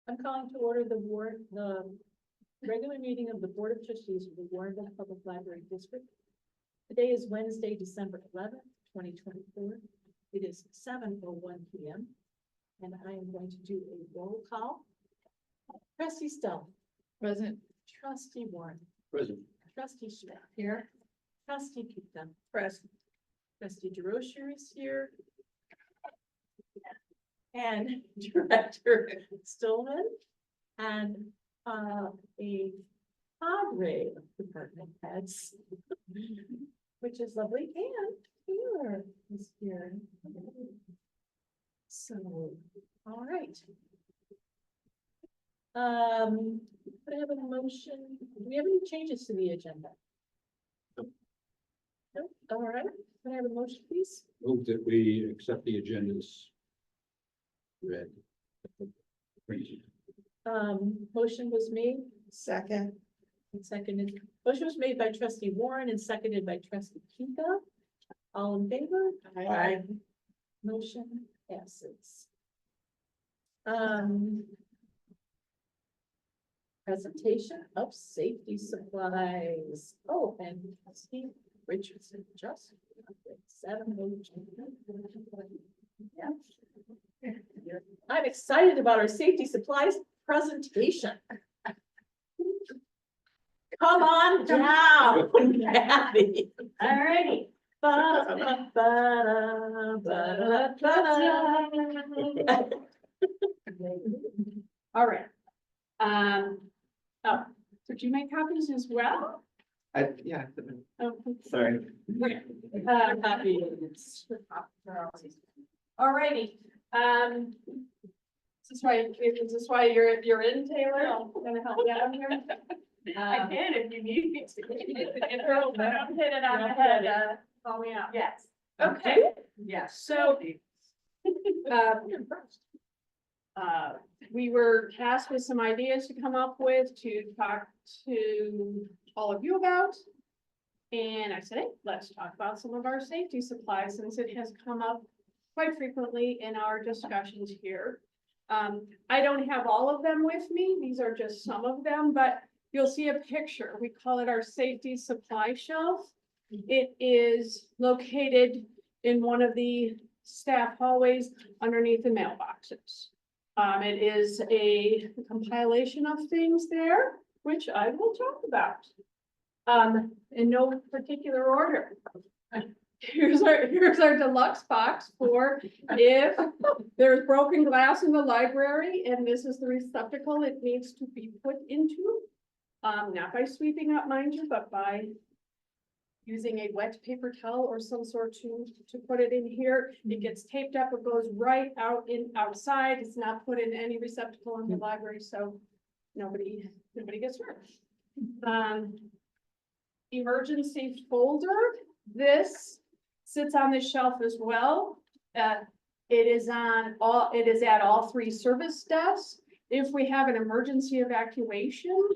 I'm calling to order the regular meeting of the Board of Trustees of the Warrenville Public Library District. Today is Wednesday, December 11th, 2024. It is 7:01 p.m. and I am going to do a roll call. Trustee Stone. Present. Trustee Warren. Present. Trustee Schmidt. Here. Trustee Pita. Present. Trustee DeRocher is here. And Director Stillman and a cadre of department heads, which is lovely. And Taylor is here. So, all right. Could I have a motion? Do we have any changes to the agenda? No. All right. Can I have a motion, please? Move that we accept the agendas read. Motion was made. Second. And seconded. Motion was made by Trustee Warren and seconded by Trustee Pika. All in favor? Aye. Motion passes. Presentation of safety supplies. Oh, and Steve Richardson just. 7:02. Yeah. I'm excited about our safety supplies presentation. Come on down, Kathy. All righty. All right. Oh, did you make copies as well? Yeah. Oh, Sorry. All righty. Is this why you're in, Taylor? Gonna help you out here? I can if you need me to. If I don't hit it on the head, call me out. Yes. Okay. Yes. So, we were tasked with some ideas to come up with to talk to all of you about. And I said, hey, let's talk about some of our safety supplies since it has come up quite frequently in our discussions here. I don't have all of them with me. These are just some of them, but you'll see a picture. We call it our safety supply shelf. It is located in one of the staff hallways underneath the mailboxes. It is a compilation of things there, which I will talk about. In no particular order. Here's our deluxe box for if there's broken glass in the library and this is the receptacle it needs to be put into. Not by sweeping up, mind you, but by using a wet paper towel or some sort to put it in here. It gets taped up, it goes right outside. It's not put in any receptacle in the library, so nobody gets hurt. Emergency folder. This sits on the shelf as well. It is at all three service desks. If we have an emergency evacuation,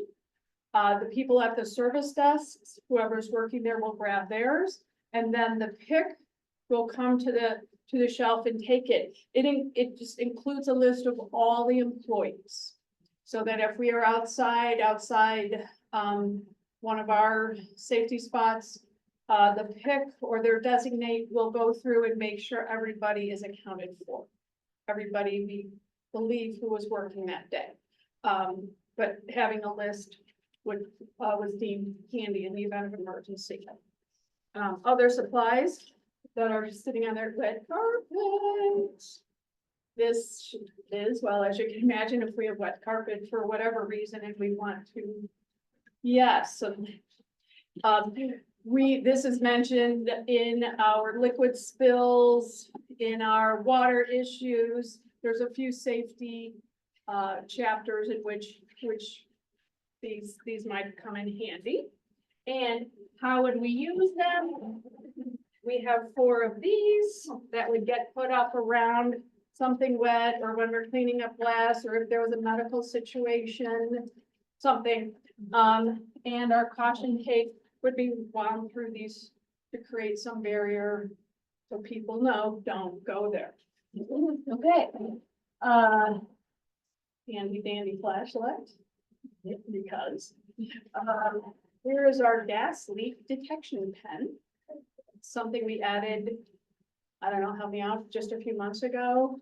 the people at the service desks, whoever's working there will grab theirs, and then the pick will come to the shelf and take it. It just includes a list of all the employees, so that if we are outside one of our safety spots, the pick or their designate will go through and make sure everybody is accounted for. Everybody we believe who was working that day. But having a list was deemed handy in the event of emergency. Other supplies that are sitting on their red carpet. This is, well, as you can imagine, if we have wet carpet for whatever reason, and we want to, yes. This is mentioned in our liquid spills, in our water issues. There's a few safety chapters in which these might come in handy. And how would we use them? We have 4 of these that would get put up around something wet, or when we're cleaning up glass, or if there was a medical situation, something. And our caution tape would be wound through these to create some barrier so people know, don't go there. Okay. handy dandy flashlight. Because, here is our gas leak detection pen. Something we added, I don't know how many hours, just a few months ago.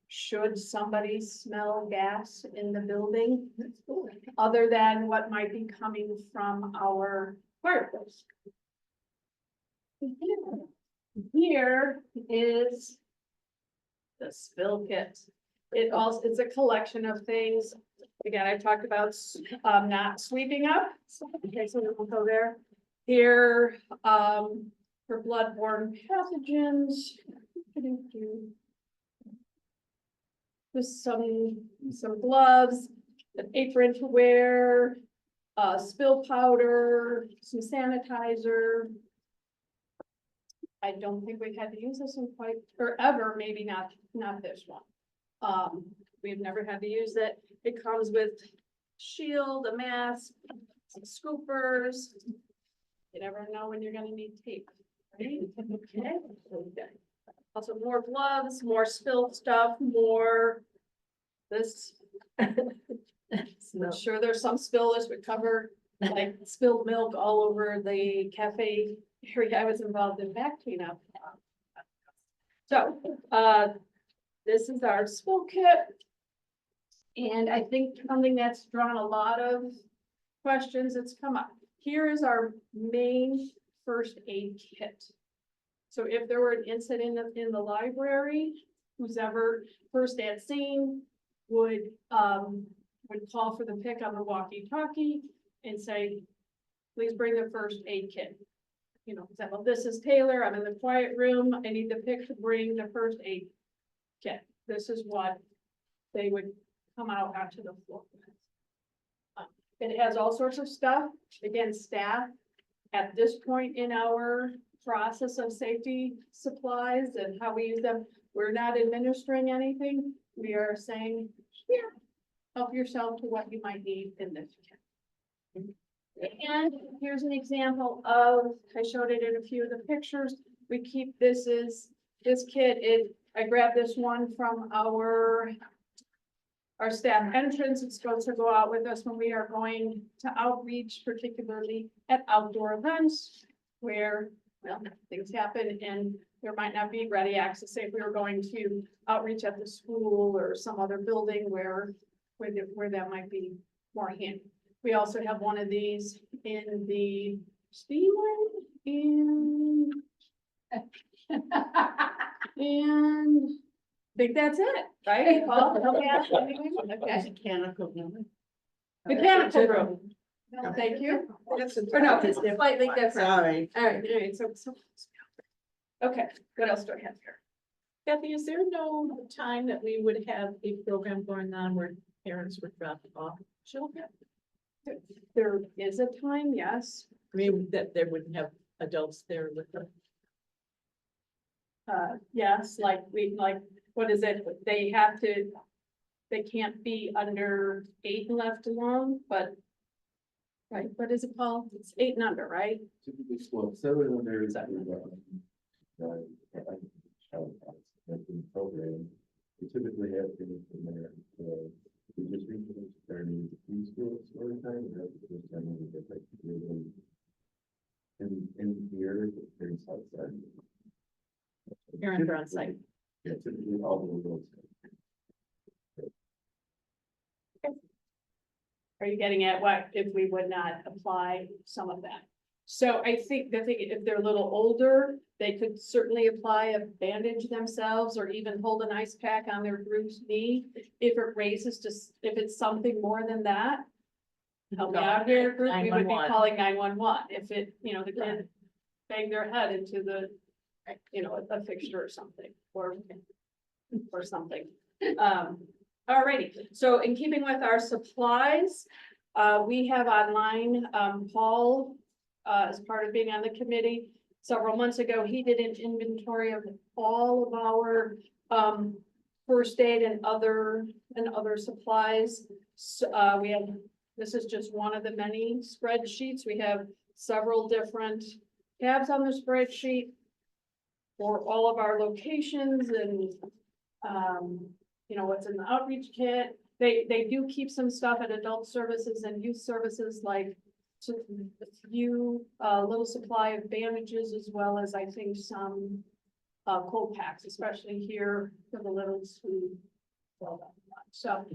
Should somebody smell gas in the building, other than what might be coming from our fireplace. Here is the spill kit. It's a collection of things. Again, I talked about, not sweeping up, okay, so we won't go there. Here, for bloodborne pathogens. Just some gloves, an apron to wear, spill powder, some sanitizer. I don't think we've had to use this in quite forever, maybe not this one. We've never had to use it. It comes with shield, a mask, some scoopers. You never know when you're gonna need tape, right? Okay. Also more gloves, more spill stuff, more this. I'm sure there's some spill this would cover, like spilled milk all over the cafe area I was involved in back cleanup. So, this is our spill kit. And I think something that's drawn a lot of questions that's come up. Here is our main first aid kit. So if there were an incident in the library, who's ever first at scene would call for the pick on the walkie-talkie and say, please bring the first aid kit. You know, well, this is Taylor, I'm in the quiet room, I need the pick to bring the first aid kit. This is what they would come out onto the floor. It has all sorts of stuff. Again, staff at this point in our process of safety supplies and how we use them, we're not administering anything. We are saying, here, help yourself to what you might need in this kit. And here's an example of, I showed it in a few of the pictures. We keep this kit. I grabbed this one from our staff entrance. It's supposed to go out with us when we are going to outreach, particularly at outdoor events where, well, things happen and there might not be ready access. Say if we were going to outreach at the school or some other building where that might be more handy. We also have one of these in the steam room and I think that's it, right? Paul, help me out. Okay. Mechanical room. Mechanical room. No, thank you. Or no, it's slightly different. Sorry. All right, so. Okay, what else do I have here? Kathy, is there no time that we would have a program going on where parents would drop off children? There is a time, yes. I mean, that there wouldn't have adults there with them. Yes, like what is it? They can't be under 8 and left alone, but. Right, what is it called? It's 8 and under, right? Typically, well, 7 and under is the program. We typically have things in there. We just recently started preschool story time. That's the first time we get like really in here, parents outside. Parents are on site. Yeah, typically all the adults. Are you getting at what if we would not apply some of that? So I think that if they're a little older, they could certainly apply a bandage themselves or even hold an ice pack on their bruised knee. If it raises to, if it's something more than that, help me out here, group, we would be 911. calling 911. If it, you know, the kid banged their head into the, you know, a fixture or something, or something. Alrighty, so in keeping with our supplies, we have online, Paul, as part of being on the committee, several months ago, he did an inventory of all of our first aid and other supplies. So, we have, this is just one of the many spreadsheets. We have several different tabs on the spreadsheet for all of our locations and you know, what's in the outreach kit. they do keep some stuff at adult services and youth services, like a few, little supply of bandages, as well as I think some cold packs, especially here for the littles who. So,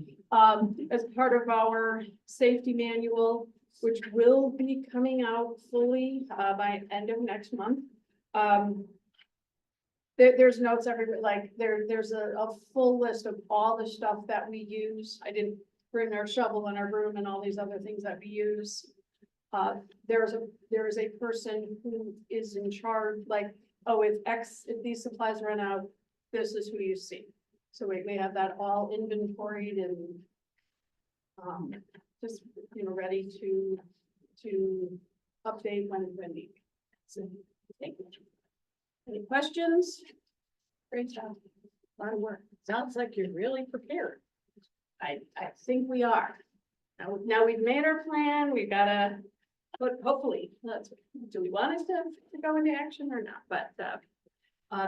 as part of our safety manual, which will be coming out fully, by end of next month, there's notes everywhere, like there's a full list of all the stuff that we use. I didn't bring our shovel and our broom and all these other things that we use. There is a person who is in charge, like, oh, if these supplies run out, this is who you see. So we have that all inventoried and just, ready to update when needed. So, thank you. Any questions? Great job. A lot of work. Sounds like you're really prepared. I think we are. Now we've made our plan, we've gotta, but hopefully, do we want us to go into action or not? But,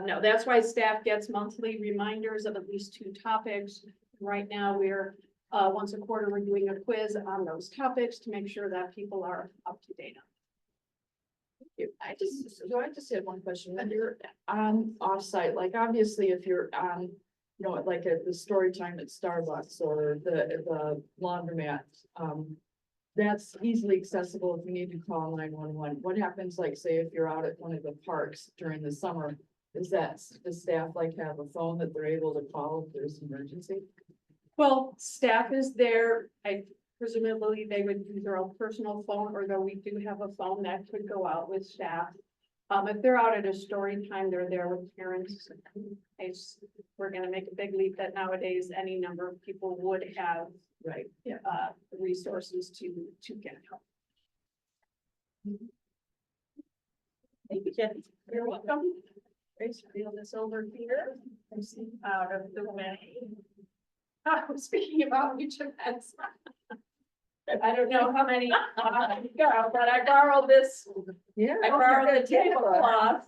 no, that's why staff gets monthly reminders of at least 2 topics. Right now, we're, once a quarter, we're doing a quiz on those topics to make sure that people are up to date. I just had one question. When you're on offsite, like obviously if you're on, like at the story time at Starbucks or the laundromat, that's easily accessible if you need to call 911. What happens, like, say, if you're out at one of the parks during the summer? Is that the staff like have a phone that they're able to call if there's an emergency? Well, staff is there. Presumably they would use their own personal phone, or though we do have a phone that could go out with staff. If they're out at a story time, they're there with parents. We're gonna make a big leap that nowadays any number of people would have, Right. resources to get help. Thank you, Kathy. You're welcome. Grace, wheel this over here. Out of the way. Speaking of outreach events. I don't know how many, go, but I borrowed this, Yeah. I borrowed the tablecloth,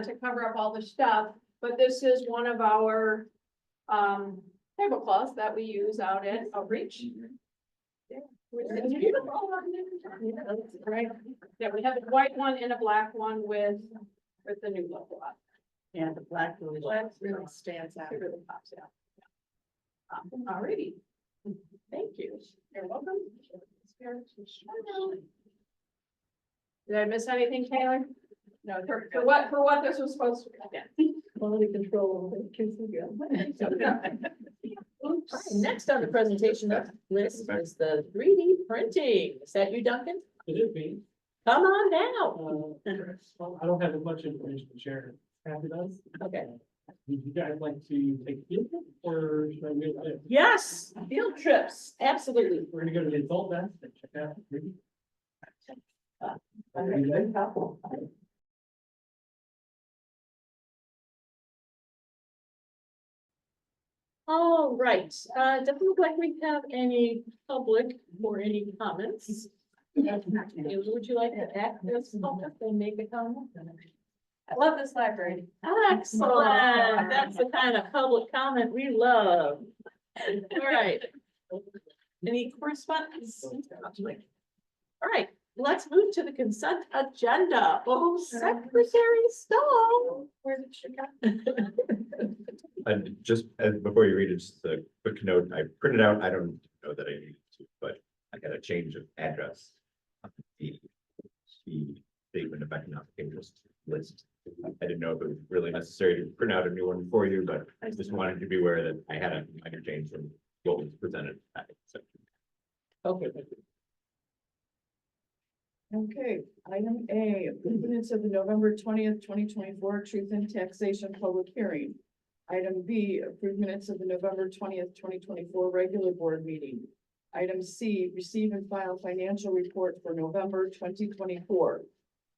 to cover up all the stuff, but this is one of our, tablecloths that we use out at outreach. It's beautiful. Yeah, that's great. Yeah, we have a white one and a black one with the new logo on. And the black really stands out. It really pops out. Alrighty. Thank you. You're welcome. Did I miss anything, Taylor? No, for what this was supposed to be. Yeah. Quality control over the kids. Next on the presentation list is the 3D printing. Is that you, Duncan? It is me. Come on now. Well, I don't have as much information to share. Happy does. Okay. Would you guys like to take a field trip or should I move it? Yes, field trips, absolutely. We're gonna go to the adult desk and check out. Maybe. All right, doesn't look like we have any public or any comments. Would you like to act as public and make a comment? I love this library. Excellent, that's the kind of public comment we love. All right. Any correspondence? All right, let's move to the consent agenda. Oh, Secretary Stoll. Where did she go? Just before you read it, just a quick note, I printed out, I don't know that I needed to, but I got a change of address. The statement of economic interest list. I didn't know if it was really necessary to print out a new one for you, but I just wanted to be aware that I had a minor change from what was presented. Okay. Okay, item A, minutes of the November 20th, 2024 Truth and Taxation Public Hearing. Item B, approved minutes of the November 20th, 2024 regular board meeting. Item C, receive and file financial report for November 2024.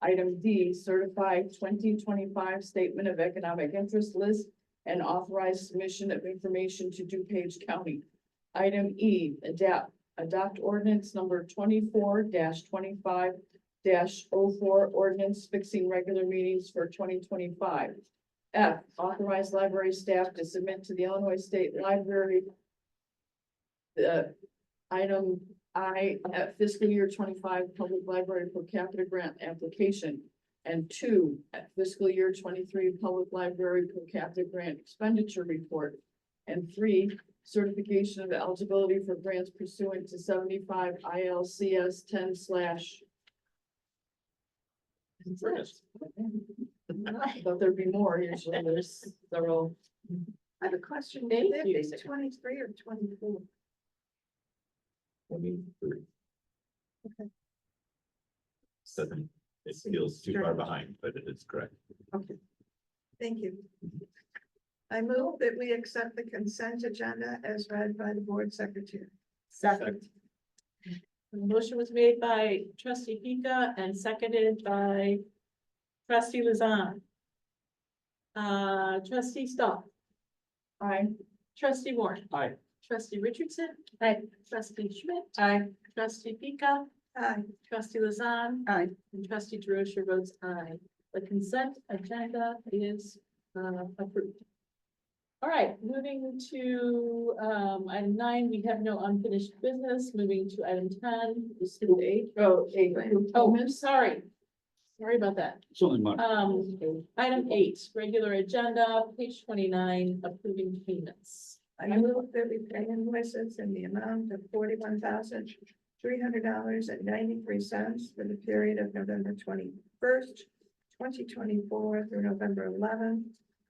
Item D, certified 2025 statement of economic interest list and authorized submission of information to DuPage County. Item E, adopt ordinance number 24-25-04, ordinance fixing regular meetings for 2025. F, authorize library staff to submit to the Illinois State Library Item I, at fiscal year 25 public library per capita grant application. And 2, at fiscal year 23 public library per capita grant expenditure report. And 3, certification of eligibility for grants pursuant to 75 ILCS 10 slash. I thought there'd be more, usually there's several. I have a question. Thank Would it you. be 23 or 24? 23. Okay. Doesn't, it feels too far behind, but it is correct. Okay. Thank you. I move that we accept the consent agenda as read by the board secretary. Second. The motion was made by trustee Pika and seconded by trustee Lazan. Trustee Stahl, Aye. trustee Warren. Aye. Trustee Richardson. Aye. Trustee Schmidt. Aye. Trustee Pika. Aye. Trustee Lazan. Aye. And trustee DeRosa votes aye. The consent agenda is approved. All right, moving to item 9, we have no unfinished business. Moving to item 10, is to 8. Oh, 8. Oh, sorry. Sorry about that. It's only much. Item 8, regular agenda, page 29, approving payments. I move that we pay invoices in the amount of $41,300.93 for the period of November 21st, 2024 through November 11th,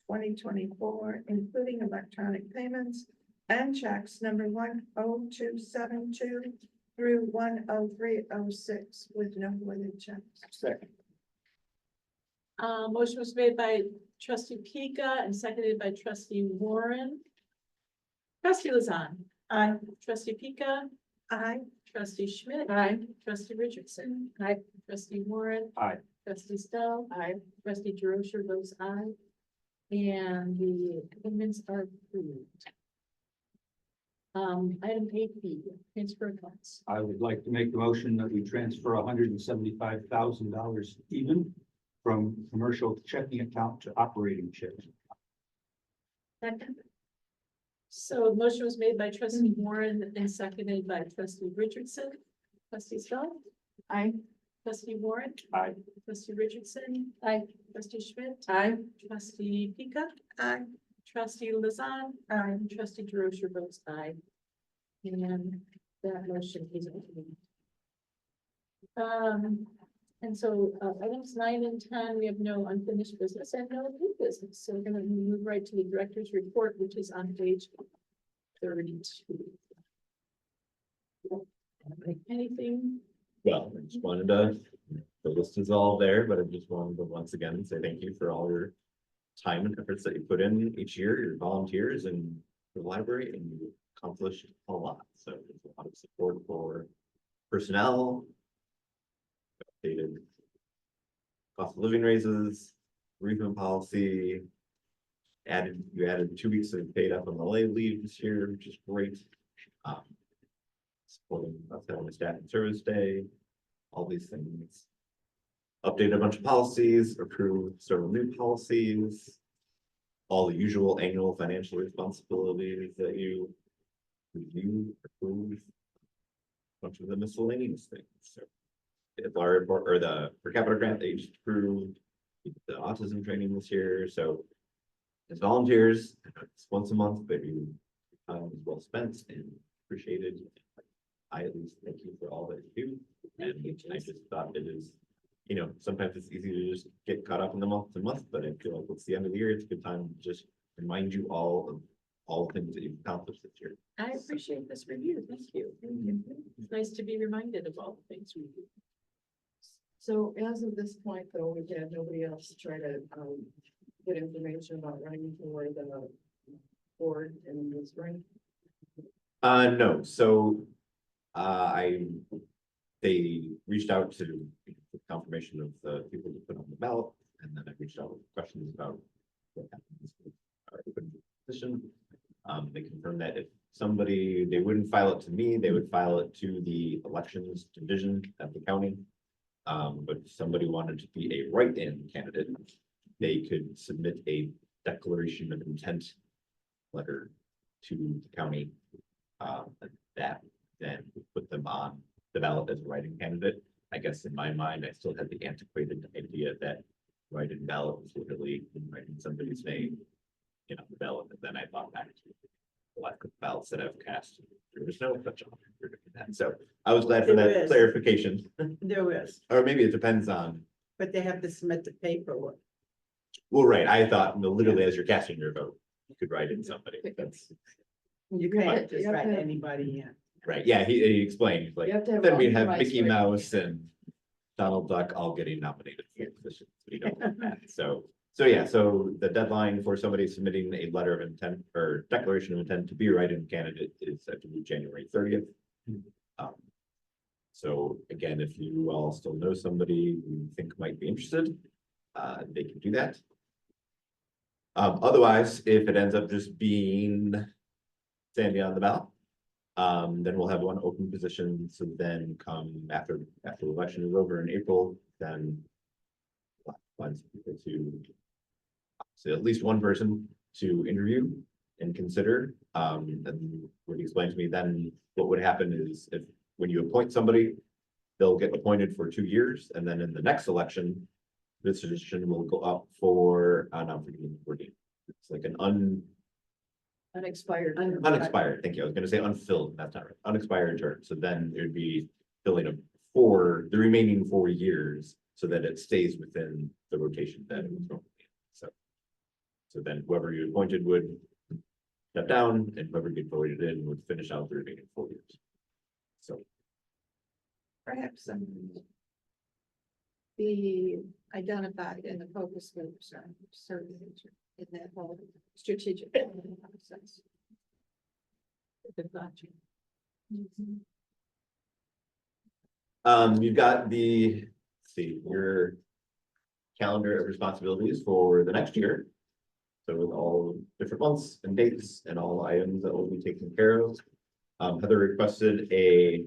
2024, including electronic payments and checks number 10272 through 10306 with no voided checks. Second. Motion was made by trustee Pika and seconded by trustee Warren. Trustee Lazan. Aye. Trustee Pika. Aye. Trustee Schmidt. Aye. Trustee Richardson. Aye. Trustee Warren. Aye. Trustee Stowe. Aye. Trustee DeRosa votes aye. And the payments are approved. Item 8B, transfer accounts. I would like to make the motion that we transfer $175,000 even from commercial checking account to operating checking. Second. So the motion was made by trustee Warren and seconded by trustee Richardson. Trustee Stowe. Aye. Trustee Warren. Aye. Trustee Richardson. Aye. Trustee Schmidt. Aye. Trustee Pika. Aye. Trustee Lazan. Aye. And trustee DeRosa votes aye. And that motion is approved. And so items 9 and 10, we have no unfinished business and no new business. So we're going to move right to the director's report, which is on page 32. Anything? Well, I just wanted to, the list is all there, but I just wanted to once again say thank you for all your time and efforts that you put in each year, your volunteers and the library, and you accomplished a lot. So there's a lot of support for personnel, updated cost of living raises, bereavement policy. You added 2 weeks of paid FMLA leave this year, which is great. Supporting us having a staff and service day, all these things. Updated a bunch of policies, approved several new policies. All the usual annual financial responsibilities that you review, approve. Bunch of the miscellaneous things. So the report or the per capita grant that you just approved, the autism training this year. So as volunteers, it's once a month, but your time is well spent and appreciated. I at least thank you for all that you do. And I just thought it is, you know, sometimes it's easy to just get caught up in the month to month, but I feel like it's the end of the year. It's a good time to just remind you all of all the things that you've accomplished this year. I appreciate this review. Thank you. It's nice to be reminded of all the things we do. So as of this point, though, we had nobody else try to get information about running for the board in the spring. No, so they reached out to get confirmation of the people to put on the ballot, and then I reached out with questions about what happens with our open position. They confirmed that if somebody, they wouldn't file it to me, they would file it to the elections division at the county. But if somebody wanted to be a write-in candidate, they could submit a declaration of intent letter to the county. that then would put them on the ballot as a write-in candidate. I guess in my mind, I still had the antiquated idea that write-in ballot was literally writing somebody's name, you know, the ballot, and then I thought back to the last couple ballots that I've cast. There was no such option. So I was glad for There that is. clarification, There is, or maybe it depends on, but they have to submit the paperwork. well, right, I thought, you know, literally as you're casting your vote, you could write in somebody. That's You can't Right, just you have write to have- anybody in. right. Yeah, he explained, he's like, You have to have then we have authorized Mickey write-in. Mouse and Donald Duck all getting nominated for positions. But he don't want that. So yeah, so the deadline for somebody submitting a letter of intent or declaration of intent to be a write-in candidate is, I believe, January 30th. So again, if you all still know somebody who you think might be interested, they can do that. Otherwise, if it ends up just being Sandy on the ballot, then we'll have one open position. So then come after the election is over in April, then we'll find some people to, so at least one person to interview and consider. And what he explained to me, then what would happen is if, when you appoint somebody, they'll get appointed for 2 years, and then in the next election, this position will go up for, I'm forgetting the wording. It's like an Unexpired. unexpired, thank you, I was gonna say unfilled, that's not right, unexpired term, so then it would be filling up for the remaining 4 years, so that it stays within the rotation that it was normally in. So then whoever you appointed would step down, and whoever get voted in would finish out the remaining 4 years. So, Perhaps be identified in the focus groups or surveys in that whole strategic planning process. Good thought, Jean. you've got the, let's see, your calendar of responsibilities for the next year. So with all different months and dates and all items that will be taken care of. Heather requested a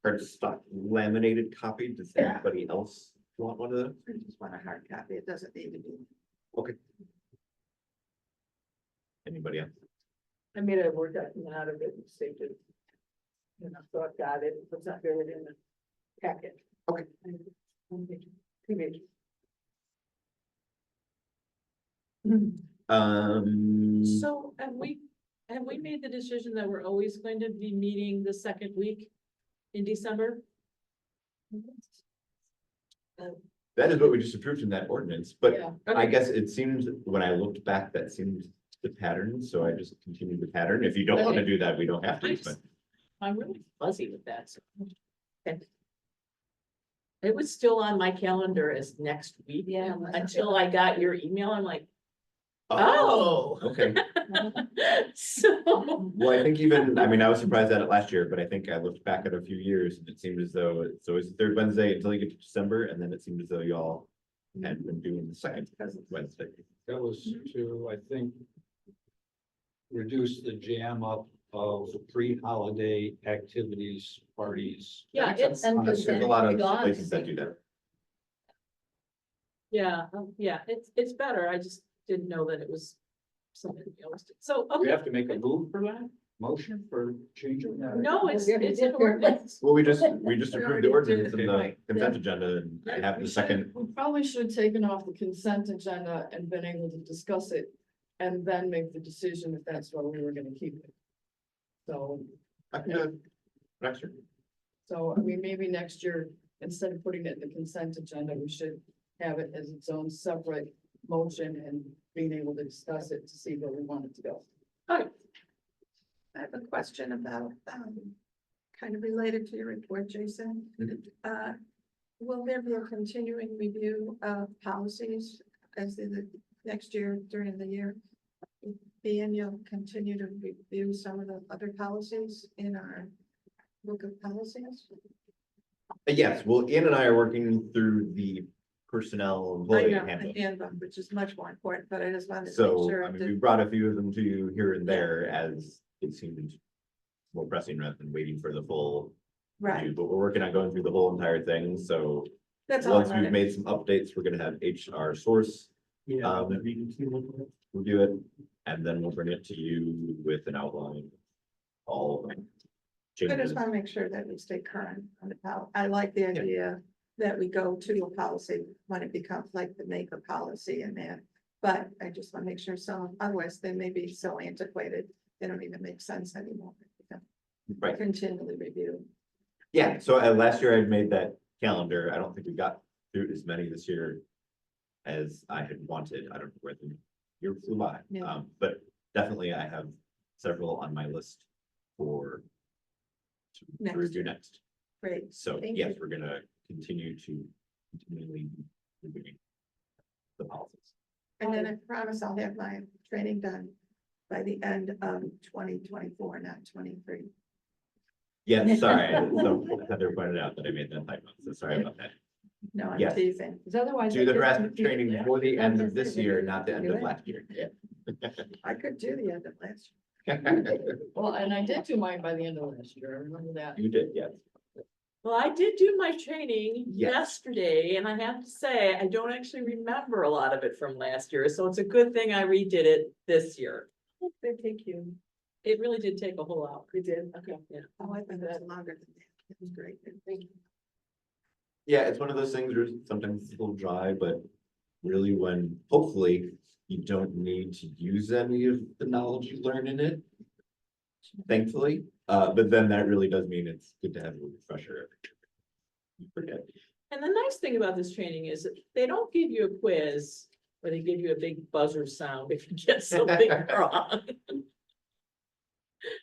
cardstock laminated copy. Does anybody else want one of those? I just want a hard copy. It doesn't need to be. Okay. Anybody else? I made a Word document out of it and saved it. And I thought, got it, it's not buried in the packet. Okay. 1 page, 2 pages. So have we made the decision that we're always going to be meeting the second week in December? That is what we just approved in that ordinance, but Yeah. I guess it seems, when I looked back, that seemed the pattern, so I just continued the pattern. If you don't want to do that, we don't have to, but. I'm really fuzzy with that. So. Okay. It was still on my calendar as next week. Yeah. Until I got your email, I'm like, oh. Okay, So, well, I think even, I mean, I was surprised at it last year, but I think I looked back at a few years and it seemed as though it's always the third Wednesday until you get to December, and then it seemed as though y'all had been doing the second Wednesday. That was to, I think, reduce the jam up of pre-holiday activities, parties. yeah, it's, There's a lot of places that do that. yeah, it's better. I just didn't know that it was something else. So, We okay, have to make a move for that, motion for changing that? no, it's an ordinance. Well, we just approved the ordinance did. and the consent agenda, and I have the second. We probably should have taken off the consent agenda and been able to discuss it and then make the decision if that's what we were gonna keep it. So, I can do it next year. I mean, maybe next year, instead of putting it in the consent agenda, we should have it as its own separate motion and being able to discuss it to see where we want it to go. I have a question about, kind of related to your report, Jason. Will there be a continuing review of policies as the next year during the year? And you'll continue to review some of the other policies in our book of policies? Yes, well, Ian and I are working through the personnel I employee know, handbook. and which is much more important, but I just wanted to make So, sure. I mean, that- we brought a few of them to you here and there as it seemed more pressing rather than waiting for the full Right, review, but we're working on going through the whole entire thing, so that's all I once we've wanted. made some updates, we're gonna have HR source Yeah. that meeting too. review it, and then we'll bring it to you with an outline. All of them. I changes. just want to make sure that we stay current on the policy. I like the idea that we go to a policy when it becomes like the make a policy and that. But I just want to make sure some, otherwise they may be so antiquated, they don't even make sense anymore. Right. Continually review. Yeah, so last year I made that calendar. I don't think we got through as many this year as I had wanted. I don't know where the year flew by. Yeah. But definitely I have several on my list for to Next review year. next. Great. So Thank yes, you. we're gonna continue to continually reviewing the policies. And then I promise I'll have my training done by the end of 2024, not 23. Yeah, sorry. So Heather pointed out that I made that typo, so sorry about that. No, I'm Yes. teasing. Because otherwise. Do the harassment training before the end of this year, not the end Do of it. last year. I could do the end of last Well, and I did do mine by the end of last year, I remember that. You did, yes. Well, I did do my training Yes. yesterday, and I have to say, I don't actually remember a lot of it from last year, so it's a good thing I redid it this year. They take you. It really did take a whole hour. We did. Okay, yeah. Oh, I think that's longer than that. It was great. Thank you. Yeah, it's one of those things where sometimes it's a little dry, but really when, hopefully, you don't need to use any of the knowledge you learn in it. Thankfully, but then that really does mean it's good to have a refresher. You forget. And the nice thing about this training is that they don't give you a quiz where they give you a big buzzer sound if you get something wrong.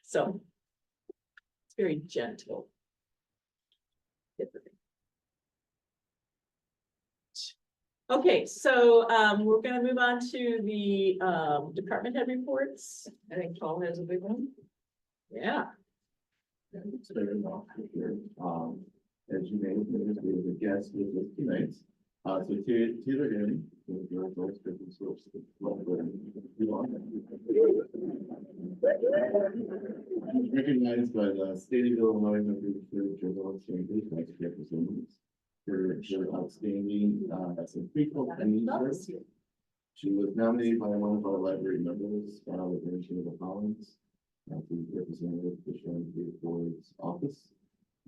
So it's very gentle. Okay, so we're gonna move on to the department head reports. I think Paul has a big one. Yeah. Starting off here, as you may have noticed, we have a guest with us tonight. So Taylor Henry, your vice president, source. Recognized by the state of Illinois member for General Assembly, vice representatives, for outstanding, some critical service. She was nominated by one of our library members, the Virginia of Collins, to be representative to the board's office.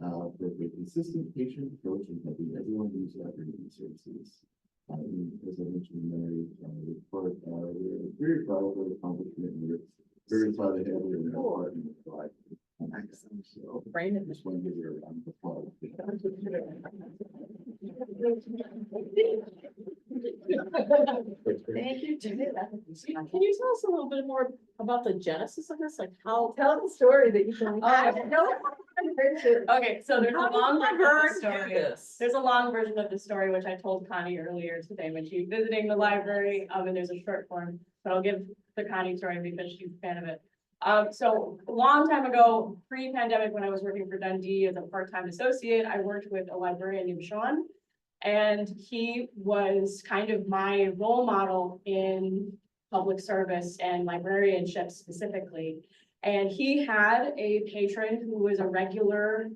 For a consistent patient approach and helping everyone use library services. As I mentioned in my report, we're very proud of her accomplishment. We're very proud to have her in our department. Excellent. So Brandon. just want to give her a round of applause. Thank you, Jimmy. Can you tell us a little bit more about the genesis of this, like how? Tell the story that you can. Okay, so there's a How did long you version of learn the to do story. this? There's a long version of the story, which I told Connie earlier today when she was visiting the library, and there's a short form, but I'll give the Connie story because she's a fan of it. So a long time ago, pre-pandemic, when I was working for Dundee as a part-time associate, I worked with a librarian named Sean. And he was kind of my role model in public service and librarianship specifically. And he had a patron who was a regular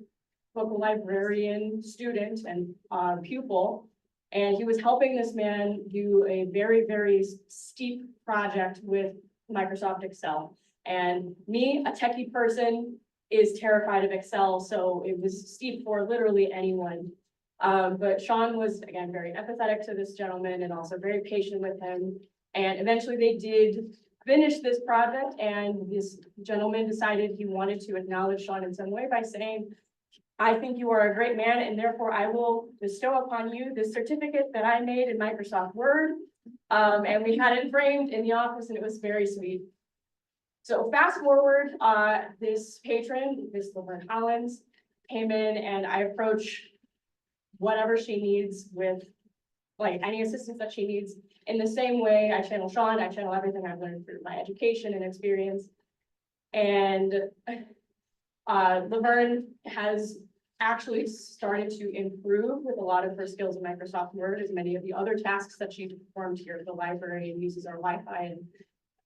local librarian student and pupil. And he was helping this man do a very, very steep project with Microsoft Excel. And me, a techie person, is terrified of Excel, so it was steep for literally anyone. But Sean was, again, very empathetic to this gentleman and also very patient with him. And eventually they did finish this project, and this gentleman decided he wanted to acknowledge Sean in some way by saying, I think you are a great man, and therefore I will bestow upon you this certificate that I made in Microsoft Word. And we had it framed in the office, and it was very sweet. So fast forward, this patron, this Laverne Collins, came in, and I approach whatever she needs with, like, any assistance that she needs. In the same way, I channel Sean, I channel everything I've learned through my education and experience. And Laverne has actually started to improve with a lot of her skills in Microsoft Word, as many of the other tasks that she performed here at the library and uses our Wi-Fi and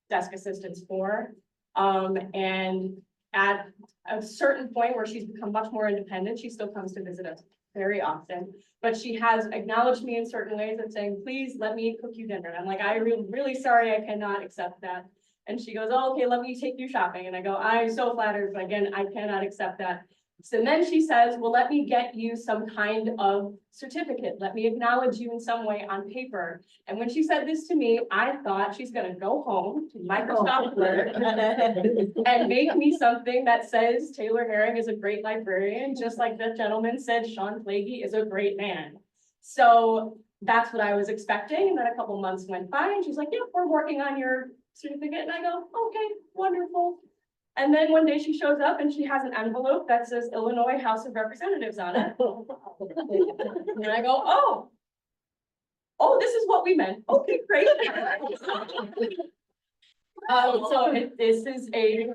desk assistance for. And at a certain point where she's become much more independent, she still comes to visit us very often, but she has acknowledged me in certain ways and saying, please let me cook you dinner. And I'm like, I'm really sorry, I cannot accept that. And she goes, oh, okay, let me take you shopping. And I go, I'm so flattered, but again, I cannot accept that. So then she says, well, let me get you some kind of certificate. Let me acknowledge you in some way on paper. And when she said this to me, I thought she's gonna go home to Microsoft Word and make me something that says Taylor Herring is a great librarian, just like the gentleman said, Sean Flagey is a great man. So that's what I was expecting. And then a couple months went by and she's like, yeah, we're working on your certificate. And I go, okay, wonderful. And then one day she shows up and she has an envelope that says Illinois House of Representatives on it. And I go, oh, this is what we meant. Okay, great. This is a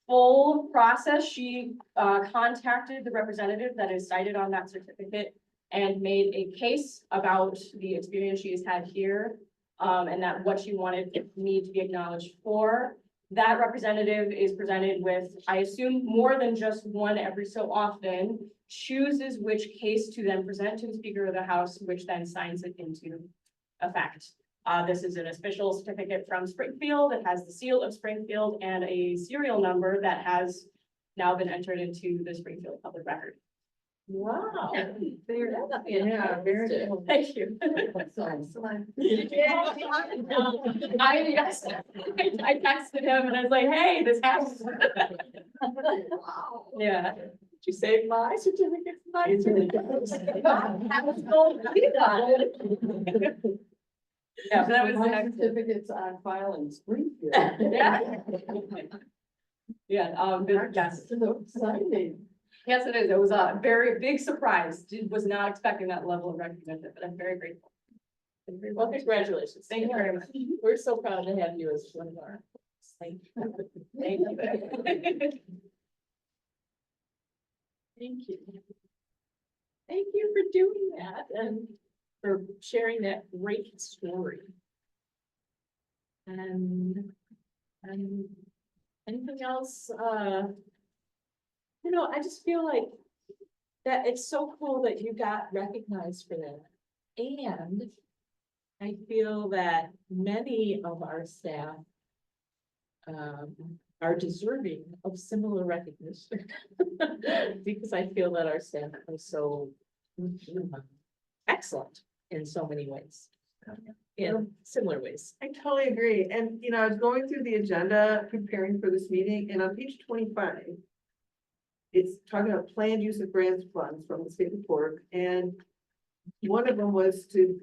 full process. She contacted the representative that is cited on that certificate and made a case about the experience she has had here, and that what she wanted me to be acknowledged for. That representative is presented with, I assume, more than just one every so often, chooses which case to then present to the Speaker of the House, which then signs it into effect. This is an official certificate from Springfield. It has the seal of Springfield and a serial number that has now been entered into the Springfield Public Record. Wow. Yeah, very cool. Thank you. Excellent. I texted him and I was like, hey, this happens. Yeah. Did you save my certificate? My certificate. Yeah, but that was the My next. certificates on file in Springfield. Yeah. Yeah, yes. So exciting. Yes, it is. It was a very big surprise. Was not expecting that level of recognition, but I'm very grateful. Well, congratulations. Thank you very much. We're so proud to have you as one of our. Thank you. Thank you. Thank you. Thank you for doing that and for sharing that great story. And anything else, I just feel like that it's so cool that you got recognized for that. And I feel that many of our staff are deserving of similar recognition. Because I feel that our staff are so excellent in so many ways. In similar ways. I totally agree. And, I was going through the agenda, preparing for this meeting, and on page 25, it's talking about planned use of grants funds from the state report. And one of them was to,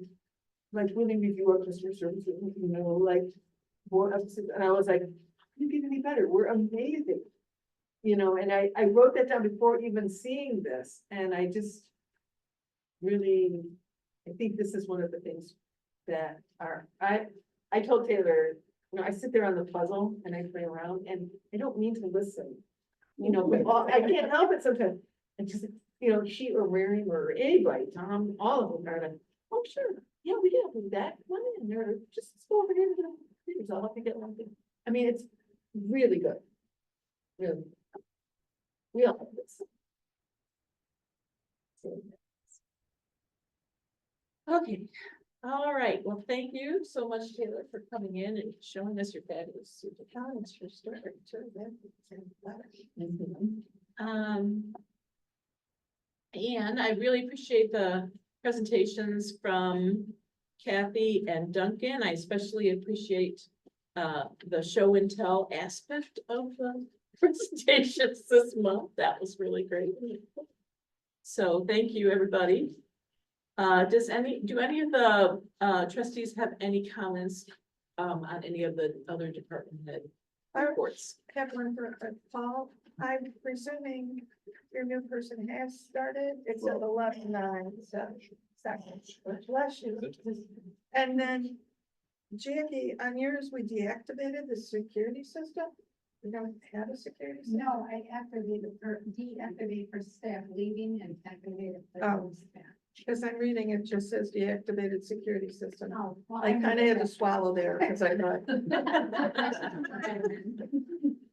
like, really review our customer services, like, more emphasis. And I was like, you get any better? We're amazing. And I wrote that down before even seeing this. And I just really, I think this is one of the things that I told Taylor, I sit there on the puzzle and I play around and I don't mean to listen, but I can't help it sometimes. And just, she or Mary or anybody, Tom, all of them are like, oh, sure. Yeah, we can help with that. Come on in there. Just go over here to the computers. I'll help you get one thing. I mean, it's really good. Really. We all have this. Okay, all right. Well, thank you so much, Taylor, for coming in and showing us your fabulous super talents for story. And I really appreciate the presentations from Kathy and Duncan. I especially appreciate the show and tell aspect of the presentations this month. That was really great. So thank you, everybody. Do any of the trustees have any comments on any of the other department head reports? I have one for Paul. I'm presuming your new person has started. It's at 11:09, so seconds. Bless you. And then Jackie, on yours, we deactivated the security system. We don't have a security system. No, I activated or deactivated for staff leaving and activated for Oh. staff. Because I'm reading, it just says deactivated security system. Oh, well, I kind of had to swallow there because I thought.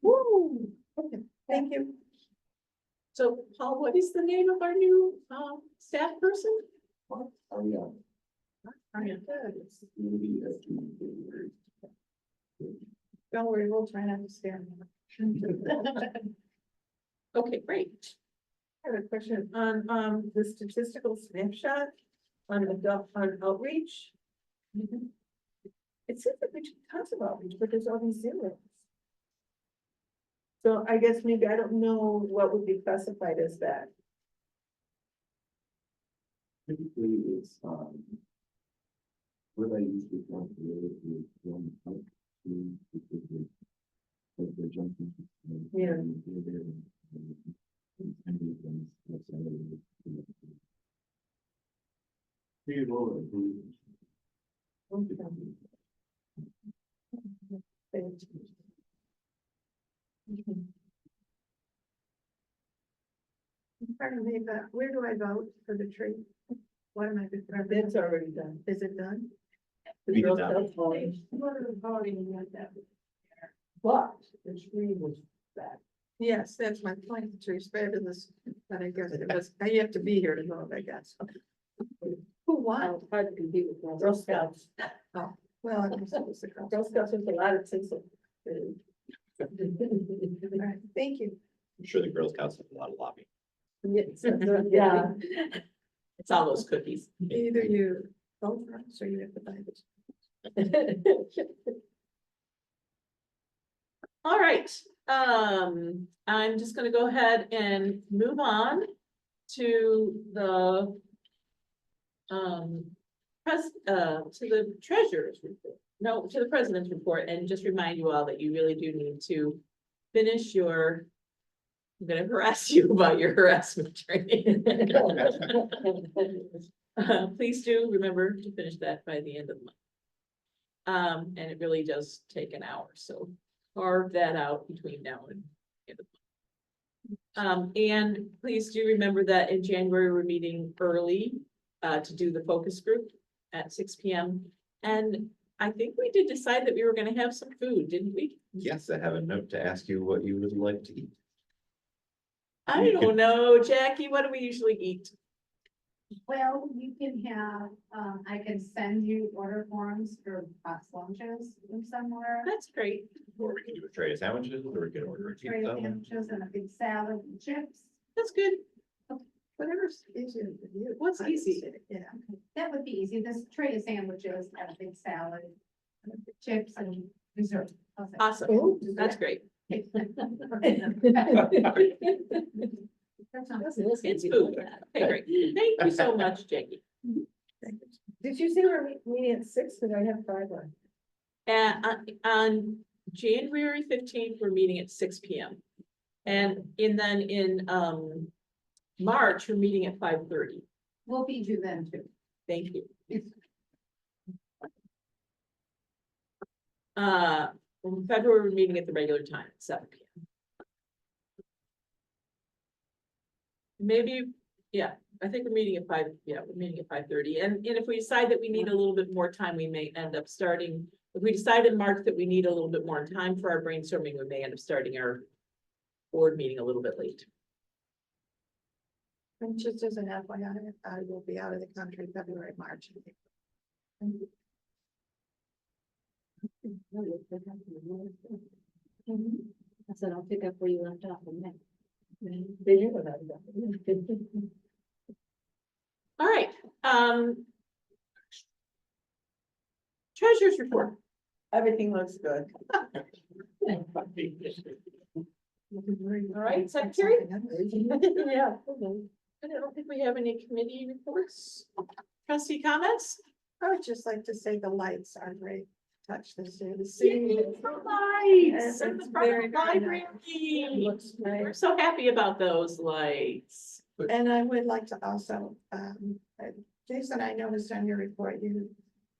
Woo, okay, thank you. So Paul, what is the name of our new staff person? Oh, yeah. Aria. It's really a Don't worry, we'll try not to stare. Okay, great. I have a question on, the statistical snapshot on adult, on outreach. It seems like we took tons of outreach, but there's all these zeros. So I guess maybe I don't know what would be classified as that. Typically, it's, what I usually want to do is one up to, like the jumping. Yeah. Pardon me, but where do I vote for the tree? What am I? That's already done. Is it done? The We did Girl that. Scouts voting. But the tree was back. Yes, that's my point. The tree's fabulous, but I guess it was, I have to be here to vote, I guess. Who won? Hard to compete with Girl Scouts. Well, I guess it was the girl. Girl Scouts with a lot of tinsel. All right, thank you. I'm sure the Girl Scouts have a lot of lobbying. Yeah. It's all those cookies. Either you vote for us or you have to buy this. All right, I'm just gonna go ahead and move on to the to the treasurer's report. No, to the president's report, and just remind you all that you really do need to finish your, I'm gonna harass you about your harassment training. Please do remember to finish that by the end of the month. And it really does take an hour, so carve that out between now and the end of the month. And please do remember that in January, we're meeting early to do the focus group at 6 p.m. And I think we did decide that we were gonna have some food, didn't we? Yes, I have a note to ask you what you would like to eat. I don't know, Jackie, what do we usually eat? Well, you can have, I can send you order forms for box lunches from somewhere. That's great. Or we can do a tray of sandwiches, or we can order a Tray of pizza. sandwiches and a big salad and chips. That's good. Whatever's easier for you. What's easy? Yeah. That would be easy. This tray of sandwiches and a big salad, chips and dessert. How's that? Awesome. That's great. It's food. Okay, great. Thank you so much, Jackie. Did you say we're meeting at 6? Did I have 5 on? And on January 15th, we're meeting at 6 p.m. And then in March, we're meeting at 5:30. We'll feed you then too. Thank you. In February, we're meeting at the regular time at 7 p.m. Maybe, yeah, I think we're meeting at 5, yeah, we're meeting at 5:30. And if we decide that we need a little bit more time, we may end up starting, if we decide in March that we need a little bit more time for our brainstorming, we may end up starting our board meeting a little bit late. And just as an FYI, I will be out of the country February, March. I said, I'll pick up where you left off in May. They knew what I was doing. All right, treasurer's report. Everything looks good. All right, secretary? Yeah. I don't think we have any committee reports. Trustee comments? I would just like to say the lights are great touch this year. The Yay, city. the lights in It's the front very, of the very library. Looks We're nice. so happy about those lights. And I would like to also, Jason, I noticed on your report, you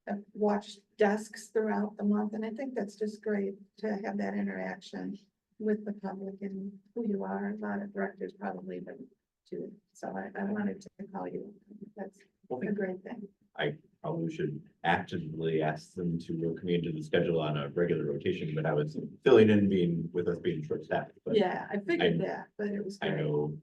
have watched desks throughout the month, and I think that's just great to have that interaction with the public and who you are. A lot of directors probably, but too. So I wanted to call you. That's a great thing. Probably should actively ask them to work me into the schedule on a regular rotation, but I was filling in with us being short staffed. But Yeah, I figured that, but it was I great. know.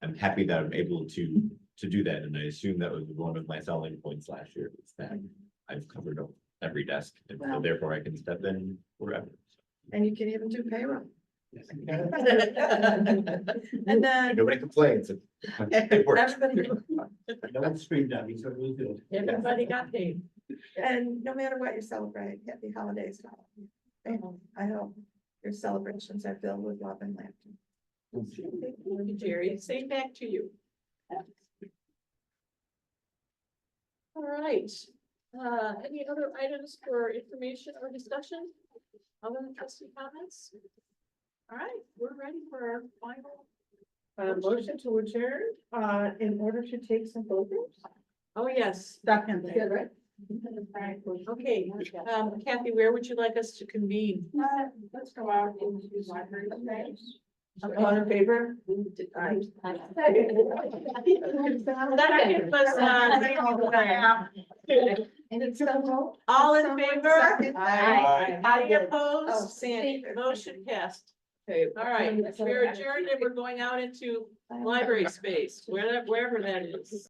I'm happy that I'm able to do that, and I assume that was one of my selling points last year, is that I've covered every desk, and so Well- therefore I can step in wherever. And you can even do payroll. And then- nobody complains. It works. Everybody, No one screamed at me, so it was good. Everybody got paid. and no matter what you celebrate, happy holidays to all of you. And I hope your celebrations are filled with love and laughter. Thank you, Jerry. Same back to you. All right, any other items for information or discussion? Other than trustee comments? All right, we're ready for our final. Motion to adjourn, in order to take some photos. Oh, yes. Second. Good, right? Okay, Kathy, where would you like us to convene? Let's go out into the library. All in favor? Aye. Second was, And it's so. all in favor? Aye. Any Oh, opposed? Sandy. Motion passed. Okay. All right, we're adjourned and we're going out into library space, wherever that is.